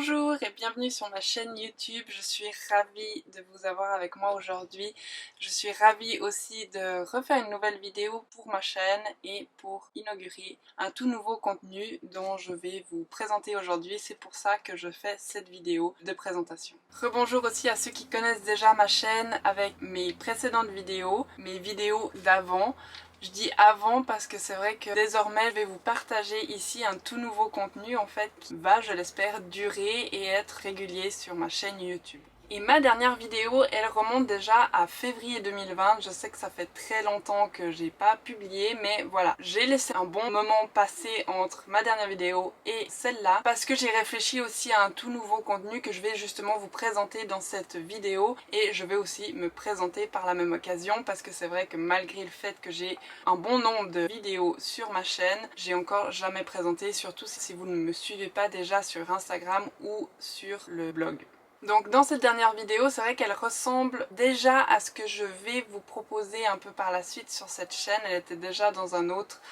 Bonjour et bienvenue sur ma chaîne YouTube. Je suis ravie de vous avoir avec moi aujourd'hui. Je suis ravie aussi de refaire une nouvelle vidéo pour ma chaîne et pour inaugurer un tout nouveau contenu dont je vais vous présenter aujourd'hui. C'est pour ça que je fais cette vidéo de présentation. Rebonjour aussi à ceux qui connaissent déjà ma chaîne avec mes précédentes vidéos, mes vidéos d'avant. Je dis avant parce que c'est vrai que désormais je vais vous partager ici un tout nouveau contenu en fait qui va, je l'espère, durer et être régulier sur ma chaîne YouTube. Et ma dernière vidéo, elle remonte déjà à février 2020. Je sais que ça fait très longtemps que j'ai pas publié, mais voilà. J'ai laissé un bon moment passer entre ma dernière vidéo et celle-là, parce que j'ai réfléchi aussi à un tout nouveau contenu que je vais justement vous présenter dans cette vidéo. Et je vais aussi me présenter par la même occasion, parce que c'est vrai que malgré le fait que j'ai un bon nombre de vidéos sur ma chaîne, j'ai encore jamais présenté, surtout si vous ne me suivez pas déjà sur Instagram ou sur le blog. Donc dans cette dernière vidéo, c'est vrai qu'elle ressemble déjà à ce que je vais vous proposer un peu par la suite sur cette chaîne. Elle était déjà dans un autre...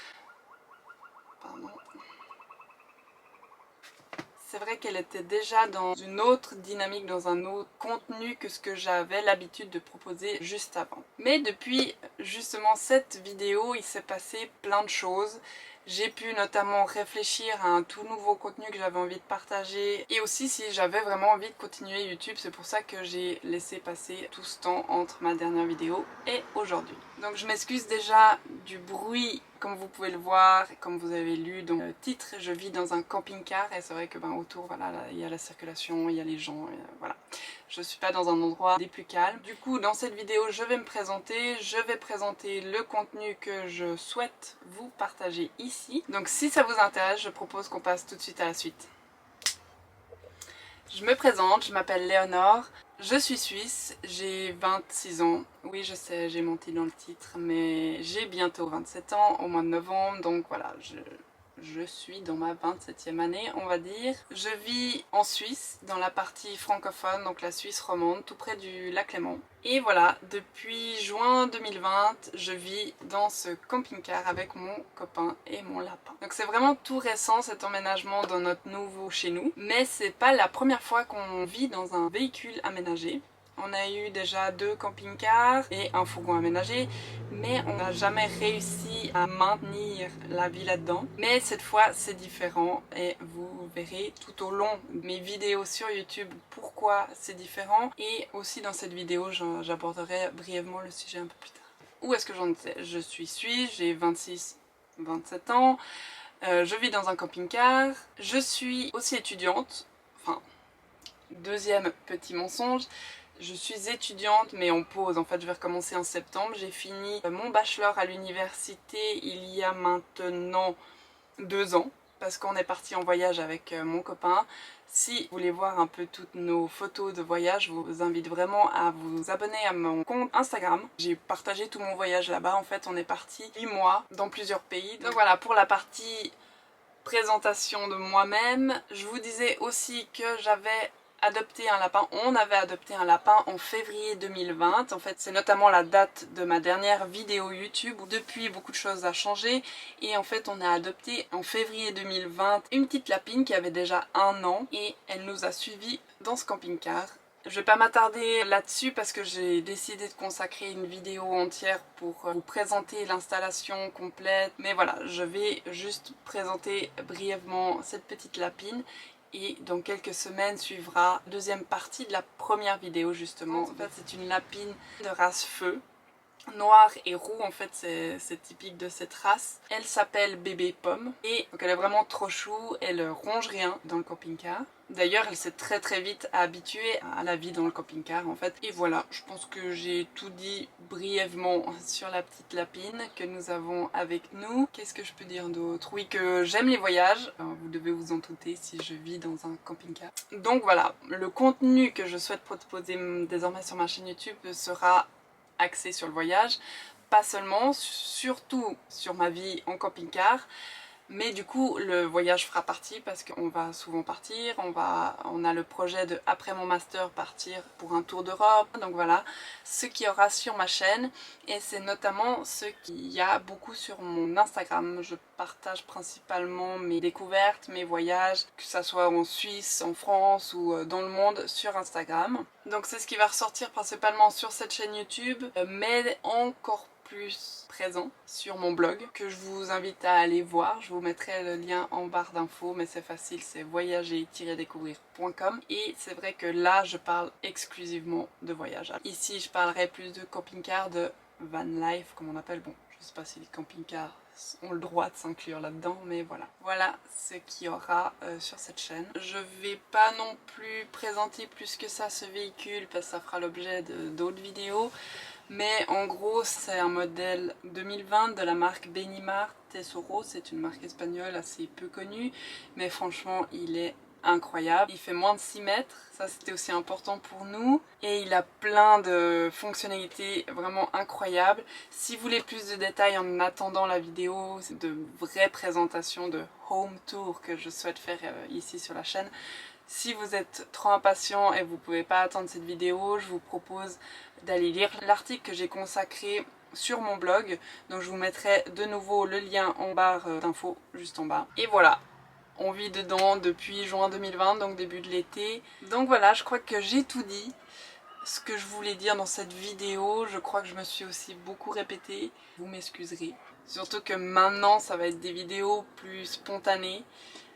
Pardon. C'est vrai qu'elle était déjà dans une autre dynamique, dans un autre contenu que ce que j'avais l'habitude de proposer juste avant. Mais depuis justement cette vidéo, il s'est passé plein de choses. J'ai pu notamment réfléchir à un tout nouveau contenu que j'avais envie de partager et aussi si j'avais vraiment envie de continuer YouTube. C'est pour ça que j'ai laissé passer tout ce temps entre ma dernière vidéo et aujourd'hui. Donc je m'excuse déjà du bruit, comme vous pouvez le voir, comme vous avez lu dans le titre, je vis dans un camping-car et c'est vrai que autour, voilà, là, il y a la circulation, il y a les gens, voilà. Je suis pas dans un endroit des plus calmes. Du coup, dans cette vidéo, je vais me présenter, je vais présenter le contenu que je souhaite vous partager ici. Donc si ça vous intéresse, je propose qu'on passe tout de suite à la suite. Je me présente, je m'appelle Léonore, je suis suisse, j'ai 26 ans. Oui, je sais, j'ai menti dans le titre, mais j'ai bientôt 27 ans au mois de novembre, donc voilà, je suis dans ma 27e année, on va dire. Je vis en Suisse, dans la partie francophone, donc la Suisse romande, tout près du lac Léman. Et voilà, depuis juin 2020, je vis dans ce camping-car avec mon copain et mon lapin. Donc c'est vraiment tout récent cet emménagement dans notre nouveau chez nous, mais c'est pas la première fois qu'on vit dans un véhicule aménagé. On a eu déjà 2 camping-cars et un fourgon aménagé, mais on n'a jamais réussi à maintenir la vie là-dedans. Mais cette fois, c'est différent et vous verrez tout au long de mes vidéos sur YouTube pourquoi c'est différent. Et aussi dans cette vidéo, j'aborderai brièvement le sujet un peu plus tard. Où est-ce que j'en étais? Je suis suisse, j'ai 26-27 ans. Je vis dans un camping-car. Je suis aussi étudiante. Enfin, deuxième petit mensonge. Je suis étudiante mais en pause, en fait je vais recommencer en septembre. J'ai fini mon bachelor à l'université il y a maintenant 2 ans parce qu'on est parti en voyage avec mon copain. Si vous voulez voir un peu toutes nos photos de voyage, je vous invite vraiment à vous abonner à mon compte Instagram. J'ai partagé tout mon voyage là-bas, en fait on est parti 8 mois dans plusieurs pays. Donc voilà, pour la partie présentation de moi-même, je vous disais aussi que j'avais adopté un lapin. On avait adopté un lapin en février 2020. En fait, c'est notamment la date de ma dernière vidéo YouTube où depuis beaucoup de choses ont changé. Et en fait, on a adopté en février 2020 une petite lapine qui avait déjà 1 an et elle nous a suivis dans ce camping-car. Je vais pas m'attarder là-dessus parce que j'ai décidé de consacrer une vidéo entière pour vous présenter l'installation complète. Mais voilà, je vais juste présenter brièvement cette petite lapine. Et dans quelques semaines suivra la deuxième partie de la première vidéo justement. En fait, c'est une lapine de race feu. Noir et roux, en fait c'est typique de cette race. Elle s'appelle Bébé Pomme et donc elle est vraiment trop chou, elle ronge rien dans le camping-car. D'ailleurs elle s'est très vite habituée à la vie dans le camping-car en fait. Et voilà, je pense que j'ai tout dit brièvement sur la petite lapine que nous avons avec nous. Qu'est-ce que je peux dire d'autre? Oui, que j'aime les voyages, vous devez vous en douter si je vis dans un camping-car. Donc voilà, le contenu que je souhaite proposer désormais sur ma chaîne YouTube sera axé sur le voyage, pas seulement, surtout sur ma vie en camping-car, Mais du coup le voyage fera partie parce qu'on va souvent partir, on a le projet de après mon master partir pour un tour d'Europe, donc voilà ce qu'il y aura sur ma chaîne et c'est notamment ce qu'il y a beaucoup sur mon Instagram. Je partage principalement mes découvertes, mes voyages, que ça soit en Suisse, en France ou dans le monde sur Instagram. Donc c'est ce qui va ressortir principalement sur cette chaîne YouTube, mais encore plus présent sur mon blog que je vous invite à aller voir. Je vous mettrai le lien en barre d'infos, mais c'est facile, c'est voyager-découvrir.com et c'est vrai que là je parle exclusivement de voyage. Ici je parlerai plus de camping-car, de van life comme on appelle. Bon, je sais pas si les camping-cars ont le droit de s'inclure là-dedans, mais voilà. Voilà ce qu'il y aura sur cette chaîne. Je vais pas non plus présenter plus que ça ce véhicule parce que ça fera l'objet d'autres vidéos. Mais en gros c'est un modèle 2020 de la marque Benimar Tesoro, c'est une marque espagnole assez peu connue, mais franchement il est incroyable. Il fait moins de 6 mètres, ça c'était aussi important pour nous, et il a plein de fonctionnalités vraiment incroyables. Si vous voulez plus de détails en attendant la vidéo, de vraies présentations de home tour que je souhaite faire ici sur la chaîne, si vous êtes trop impatient et vous pouvez pas attendre cette vidéo, je vous propose d'aller lire l'article que j'ai consacré sur mon blog. Donc je vous mettrai de nouveau le lien en barre d'infos, juste en bas. Et voilà, on vit dedans depuis juin 2020, donc début de l'été. Donc voilà, je crois que j'ai tout dit. Ce que je voulais dire dans cette vidéo, je crois que je me suis aussi beaucoup répétée. Vous m'excuserez. Surtout que maintenant, ça va être des vidéos plus spontanées.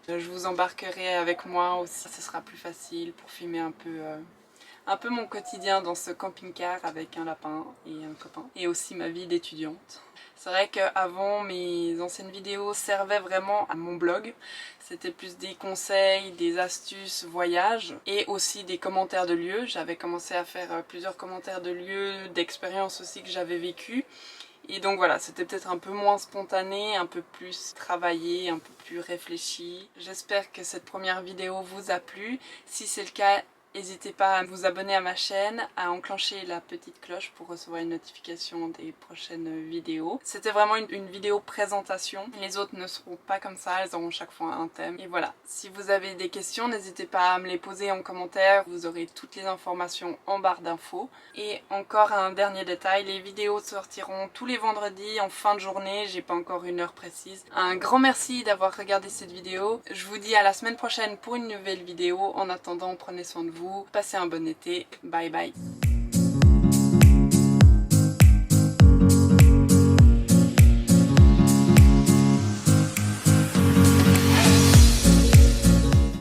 Je vous embarquerai avec moi aussi, ce sera plus facile pour filmer un peu mon quotidien dans ce camping-car avec un lapin et un copain. Et aussi ma vie d'étudiante. C'est vrai qu'avant, mes anciennes vidéos servaient vraiment à mon blog. C'était plus des conseils, des astuces, voyages et aussi des commentaires de lieux. J'avais commencé à faire plusieurs commentaires de lieux, d'expériences aussi que j'avais vécues. Et donc voilà, c'était peut-être un peu moins spontané, un peu plus travaillé, un peu plus réfléchi. J'espère que cette première vidéo vous a plu. Si c'est le cas, n'hésitez pas à vous abonner à ma chaîne, à enclencher la petite cloche pour recevoir une notification des prochaines vidéos. C'était vraiment une vidéo présentation. Les autres ne seront pas comme ça, elles auront chaque fois un thème. Et voilà, si vous avez des questions, n'hésitez pas à me les poser en commentaire. Vous aurez toutes les informations en barre d'infos. Et encore un dernier détail, les vidéos sortiront tous les vendredis en fin de journée. J'ai pas encore une heure précise. Un grand merci d'avoir regardé cette vidéo. Je vous dis à la semaine prochaine pour une nouvelle vidéo. En attendant, prenez soin de vous. Passez un bon été. Bye bye.